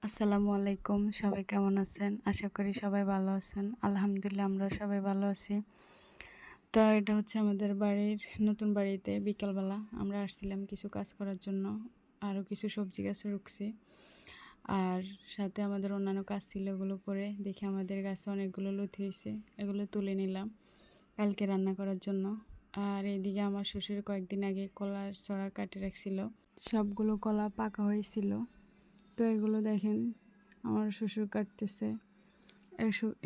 আসসালামু আলাইকুম, সবাই কেমন আছেন? আশা করি সবাই ভালো আছেন। আলহামদুলিল্লাহ আমরা সবাই ভালো আছি। তো এটা হচ্ছে আমাদের বাড়ির নতুন বাড়িতে বিকালবেলা আমরা আসছিলাম কিছু কাজ করার জন্য। আরও কিছু সবজি গাছ রুখছি, আর সাথে আমাদের অন্যান্য কাজ ছিল, এগুলো করে দেখি আমাদের গাছে অনেকগুলো লতি হয়েছে, এগুলো তুলে নিলাম কালকে রান্না করার জন্য। আর এইদিকে আমার শ্বশুর কয়েকদিন আগে কলার ছড়া কাটে রাখছিল, সবগুলো কলা পাকা হয়েছিল। তো এগুলো দেখেন আমার শ্বশুর কাটতেছে।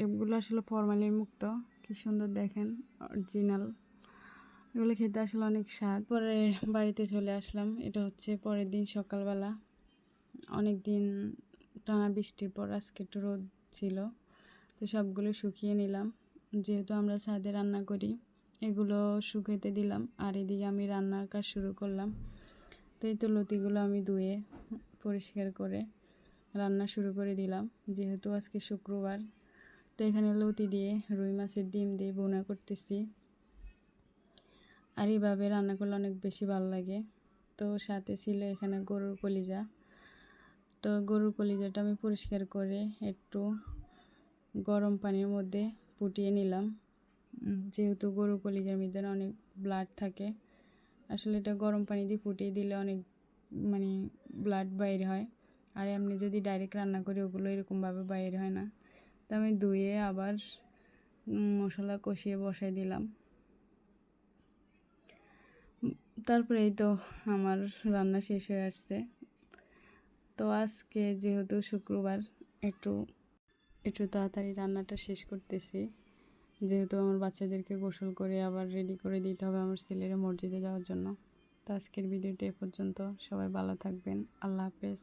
এগুলো আসলে ফরমালিন মুক্ত, কি সুন্দর দেখেন, অরিজিনাল। এগুলো খেতে আসলে অনেক স্বাদ। পরে বাড়িতে চলে আসলাম, এটা হচ্ছে পরের দিন সকালবেলা। অনেক দিন টানা বৃষ্টির পর আজকে একটু রোদ ছিল, তো সবগুলো শুকিয়ে নিলাম। যেহেতু আমরা ছাদে রান্না করি, এগুলো শুকাতে দিলাম। আর এদিকে আমি রান্নার কাজ শুরু করলাম। তো এই তো লতিগুলো আমি ধুয়ে পরিষ্কার করে রান্না শুরু করে দিলাম, যেহেতু আজকে শুক্রবার। তো এখানে লতি দিয়ে রুই মাছের ডিম দিয়ে বোনা করতেছি। আর এইভাবে রান্না করলে অনেক বেশি ভালো লাগে। তো সাথে ছিল এখানে গরুর কলিজা। তো গরুর কলিজাটা আমি পরিষ্কার করে একটু গরম পানির মধ্যে ফুটিয়ে নিলাম, যেহেতু গরুর কলিজার মধ্যে অনেক ব্লাড থাকে। আসলে এটা গরম পানি দিয়ে ফুটিয়ে দিলে অনেক ব্লাড বাইর হয়। আর এমনি যদি ডাইরেক্ট রান্না করি ওগুলো এরকমভাবে বাইর হয় না। তো আমি ধুয়ে আবার মশলা কষিয়ে বসাই দিলাম। তারপরে এই তো আমার রান্না শেষ হয়ে আসছে। তো আজকে যেহেতু শুক্রবার, একটু একটু তাড়াতাড়ি রান্নাটা শেষ করতেছি, যেহেতু আমার বাচ্চাদেরকে গোসল করে আবার রেডি করে দিতে হবে আমার ছেলেরা মসজিদে যাওয়ার জন্য। তো আজকের ভিডিওটা এ পর্যন্ত। সবাই ভালো থাকবেন। আল্লাহ হাফেজ।